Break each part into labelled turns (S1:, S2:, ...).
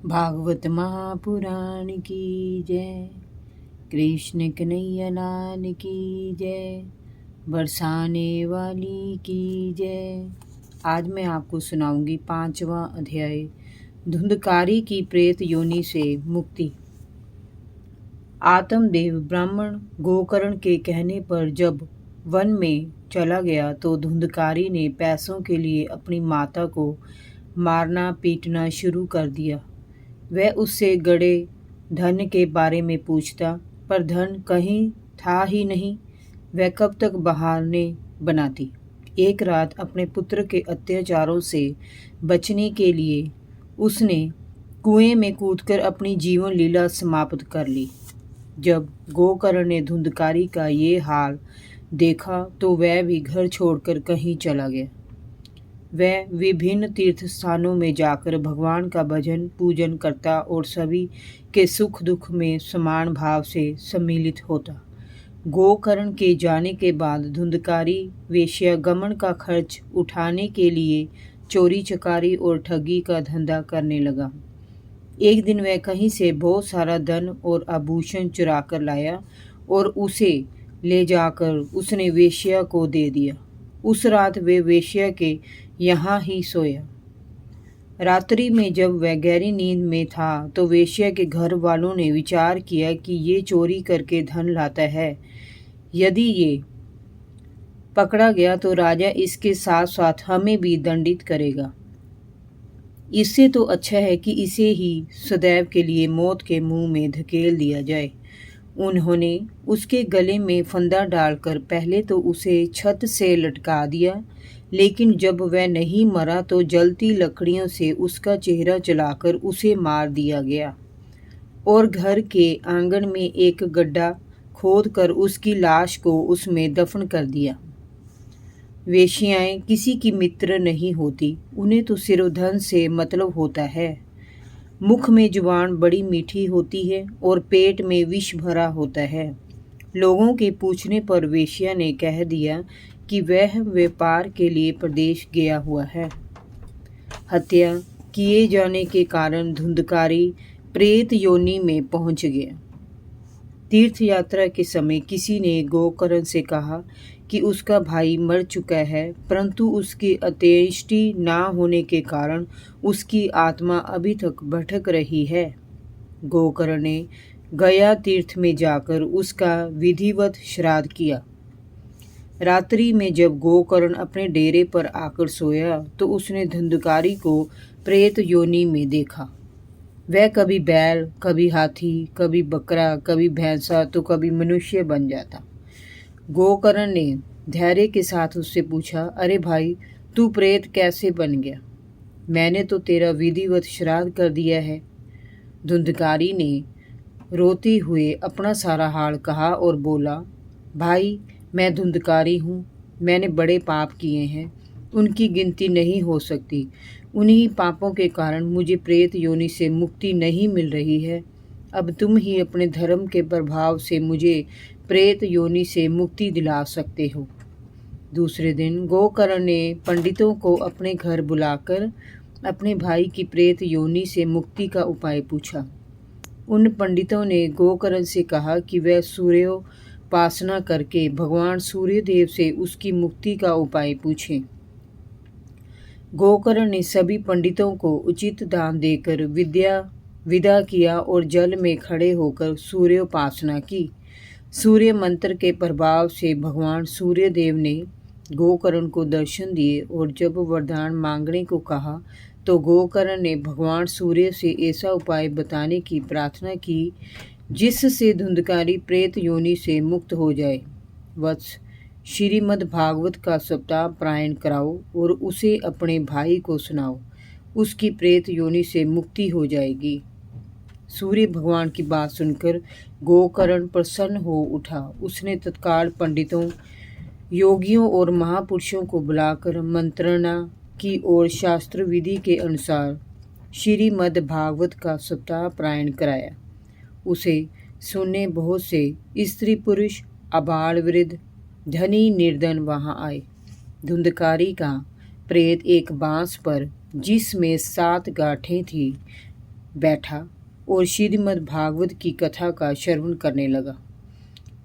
S1: भागवत महापुराण की जय। कृष्ण कन्हैया लाल की जय। बरसाने वाली की जय। आज मैं आपको सुनाऊंगी 5वां अध्याय, धुंधकारी की प्रेत योनि से मुक्ति। आत्मदेव ब्राह्मण गोकर्ण के कहने पर जब वन में चला गया तो धुंधकारी ने पैसों के लिए अपनी माता को मारना पीटना शुरू कर दिया। वह उससे गड़े धन के बारे में पूछता, पर धन कहीं था ही नहीं। वह कब तक बहाने बनाती। एक रात अपने पुत्र के अत्याचारों से बचने के लिए उसने कुएं में कूदकर अपनी जीवन लीला समाप्त कर ली। जब गोकर्ण ने धुंधकारी का ये हाल देखा तो वह भी घर छोड़कर कहीं चला गया। वह विभिन्न तीर्थ स्थानों में जाकर भगवान का भजन पूजन करता और सभी के सुख दुख में समान भाव से सम्मिलित होता। गोकर्ण के जाने के बाद धुंधकारी वेश्यागमन का खर्च उठाने के लिए चोरी चकारी और ठगी का धंधा करने लगा। एक दिन वह कहीं से बहुत सारा धन और आभूषण चुरा कर लाया और उसे ले जाकर उसने वेश्या को दे दिया। उस रात वे वेश्या के यहाँ ही सोया। रात्रि में जब वह गहरी नींद में था तो वेश्या के घर वालों ने विचार किया कि ये चोरी करके धन लाता है। यदि ये पकड़ा गया तो राजा इसके साथ साथ हमें भी दंडित करेगा। इससे तो अच्छा है कि इसे ही सदैव के लिए मौत के मुंह में धकेल दिया जाए। उन्होंने उसके गले में फंदा डालकर पहले तो उसे छत से लटका दिया, लेकिन जब वह नहीं मरा तो जलती लकड़ियों से उसका चेहरा जलाकर उसे मार दिया गया और घर के आंगन में एक गड्ढा खोदकर उसकी लाश को उसमें दफन कर दिया। वेश्याएं किसी की मित्र नहीं होती, उन्हें तो सिर्फ धन से मतलब होता है। मुख में जुबान बड़ी मीठी होती है और पेट में विष भरा होता है। लोगों के पूछने पर वेश्या ने कह दिया कि वह व्यापार के लिए प्रदेश गया हुआ है। हत्या किए जाने के कारण धुंधकारी प्रेत योनि में पहुंच गया। तीर्थ यात्रा के समय किसी ने गोकर्ण से कहा कि उसका भाई मर चुका है, परंतु उसकी अंत्येष्टि ना होने के कारण उसकी आत्मा अभी तक भटक रही है। गोकर्ण ने गया तीर्थ में जाकर उसका विधिवत श्राद्ध किया। रात्रि में जब गोकर्ण अपने डेरे पर आकर सोया तो उसने धुंधकारी को प्रेत योनि में देखा। वह कभी बैल, कभी हाथी, कभी बकरा, कभी भैंसा तो कभी मनुष्य बन जाता। गोकर्ण ने धैर्य के साथ उससे पूछा, अरे भाई, तू प्रेत कैसे बन गया? मैंने तो तेरा विधिवत श्राद्ध कर दिया है। धुंधकारी ने रोते हुए अपना सारा हाल कहा और बोला, भाई, मैं धुंधकारी हूँ। मैंने बड़े पाप किए हैं, उनकी गिनती नहीं हो सकती। उन्हीं पापों के कारण मुझे प्रेत योनि से मुक्ति नहीं मिल रही है। अब तुम ही अपने धर्म के प्रभाव से मुझे प्रेत योनि से मुक्ति दिला सकते हो। दूसरे दिन गोकर्ण ने पंडितों को अपने घर बुलाकर अपने भाई की प्रेत योनि से मुक्ति का उपाय पूछा। उन पंडितों ने गोकर्ण से कहा कि वह सूर्योपासना करके भगवान सूर्यदेव से उसकी मुक्ति का उपाय पूछें। गोकर्ण ने सभी पंडितों को उचित दान देकर विदा किया और जल में खड़े होकर सूर्योपासना की। सूर्य मंत्र के प्रभाव से भगवान सूर्यदेव ने गोकर्ण को दर्शन दिए और जब वरदान मांगने को कहा तो गोकर्ण ने भगवान सूर्य से ऐसा उपाय बताने की प्रार्थना की जिससे धुंधकारी प्रेत योनि से मुक्त हो जाए। वत्स, श्रीमद् भागवत का सप्ताह पारायण कराओ और उसे अपने भाई को सुनाओ, उसकी प्रेत योनि से मुक्ति हो जाएगी। सूर्य भगवान की बात सुनकर गोकर्ण प्रसन्न हो उठा। उसने तत्काल पंडितों, योगियों और महापुरुषों को बुलाकर मंत्रणा की और शास्त्र विधि के अनुसार श्रीमद् भागवत का सप्ताह पारायण कराया। उसे सुनने बहुत से स्त्री पुरुष, आबाल वृद्ध, धनी निर्धन वहां आए। धुंधकारी का प्रेत एक बांस पर, जिसमें 7 गांठें थी, बैठा और श्रीमद् भागवत की कथा का श्रवण करने लगा।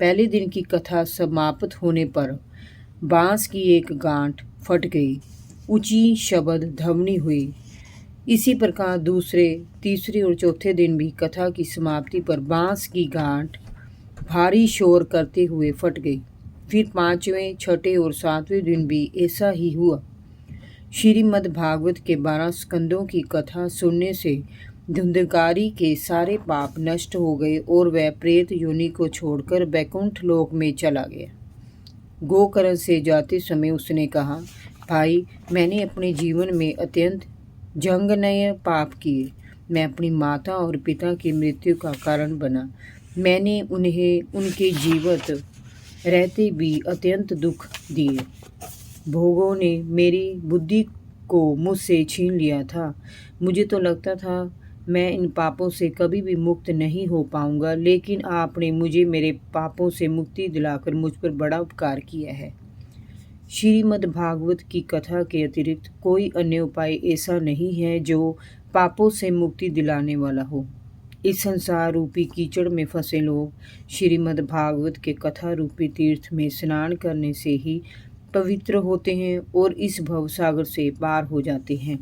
S1: पहले दिन की कथा समाप्त होने पर बांस की एक गांठ फट गई, ऊंची शब्द ध्वनि हुई। इसी प्रकार दूसरे, तीसरे और चौथे दिन भी कथा की समाप्ति पर बांस की गांठ भारी शोर करते हुए फट गई। फिर पांचवें, छठे और सातवें दिन भी ऐसा ही हुआ। श्रीमद् भागवत के 12 स्कंदों की कथा सुनने से धुंधकारी के सारे पाप नष्ट हो गए और वह प्रेत योनि को छोड़कर वैकुंठ लोक में चला गया। गोकर्ण से जाते समय उसने कहा, भाई, मैंने अपने जीवन में अत्यंत जघन्य पाप किए। मैं अपनी माता और पिता की मृत्यु का कारण बना। मैंने उन्हें उनके जीवित रहते भी अत्यंत दुख दिए। भोगों ने मेरी बुद्धि को मुझसे छीन लिया था। मुझे तो लगता था मैं इन पापों से कभी भी मुक्त नहीं हो पाऊंगा, लेकिन आपने मुझे मेरे पापों से मुक्ति दिलाकर मुझ पर बड़ा उपकार किया है। श्रीमद् भागवत की कथा के अतिरिक्त कोई अन्य उपाय ऐसा नहीं है जो पापों से मुक्ति दिलाने वाला हो। इस संसार रूपी कीचड़ में फंसे लोग श्रीमद् भागवत के कथा रूपी तीर्थ में स्नान करने से ही पवित्र होते हैं और इस भव सागर से पार हो जाते हैं।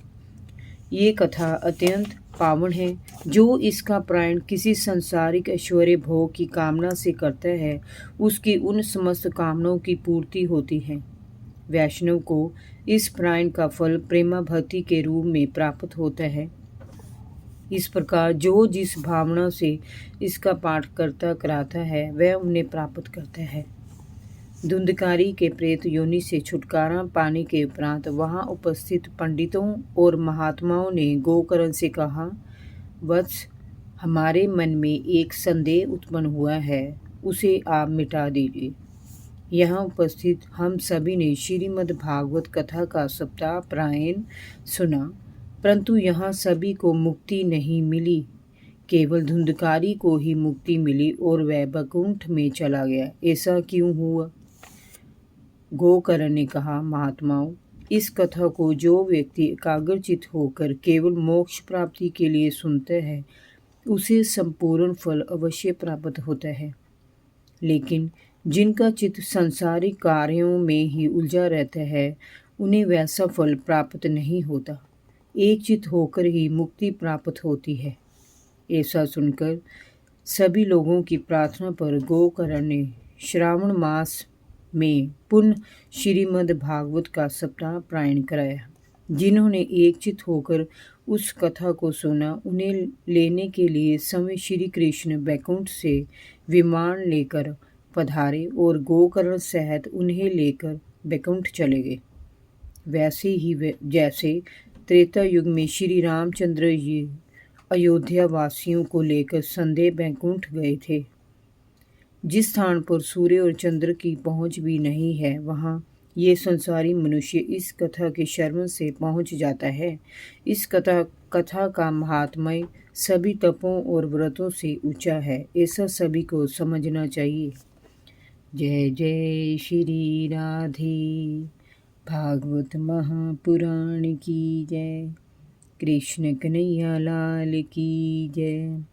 S1: ये कथा अत्यंत पावन है। जो इसका पारायण किसी सांसारिक ऐश्वर्य भोग की कामना से करता है, उसकी उन समस्त कामनाओं की पूर्ति होती है। वैष्णव को इस पारायण का फल प्रेमा भक्ति के रूप में प्राप्त होता है। इस प्रकार जो जिस भावना से इसका पाठ करता कराता है, वह उन्हें प्राप्त करता है। धुंधकारी के प्रेत योनि से छुटकारा पाने के उपरांत वहां उपस्थित पंडितों और महात्माओं ने गोकर्ण से कहा, वत्स, हमारे मन में एक संदेह उत्पन्न हुआ है, उसे आप मिटा दीजिए। यहाँ उपस्थित हम सभी ने श्रीमद् भागवत कथा का सप्ताह पारायण सुना, परंतु यहाँ सभी को मुक्ति नहीं मिली। केवल धुंधकारी को ही मुक्ति मिली और वह वैकुंठ में चला गया। ऐसा क्यों हुआ? गोकर्ण ने कहा, महात्माओं, इस कथा को जो व्यक्ति एकाग्रचित होकर केवल मोक्ष प्राप्ति के लिए सुनता है, उसे संपूर्ण फल अवश्य प्राप्त होता है। लेकिन जिनका चित्त सांसारिक कार्यों में ही उलझा रहता है, उन्हें वैसा फल प्राप्त नहीं होता। एक चित्त होकर ही मुक्ति प्राप्त होती है। ऐसा सुनकर सभी लोगों की प्रार्थना पर गोकर्ण ने श्रावण मास में पुनः श्रीमद् भागवत का सप्ताह पारायण कराया। जिन्होंने एक चित्त होकर उस कथा को सुना, उन्हें लेने के लिए स्वयं श्री कृष्ण वैकुंठ से विमान लेकर पधारे और गोकर्ण सहित उन्हें लेकर वैकुंठ चले गए। वैसे ही जैसे त्रेता युग में श्री रामचंद्र जी अयोध्या वासियों को लेकर संदेह वैकुंठ गए थे। जिस स्थान पर सूर्य और चंद्र की पहुंच भी नहीं है, वहां ये संसारी मनुष्य इस कथा के श्रवण से पहुंच जाता है। इस कथा का महात्म्य सभी तपों और व्रतों से ऊंचा है। ऐसा सभी को समझना चाहिए। जय जय श्री राधे। भागवत महापुराण की जय। कृष्ण कन्हैया लाल की जय।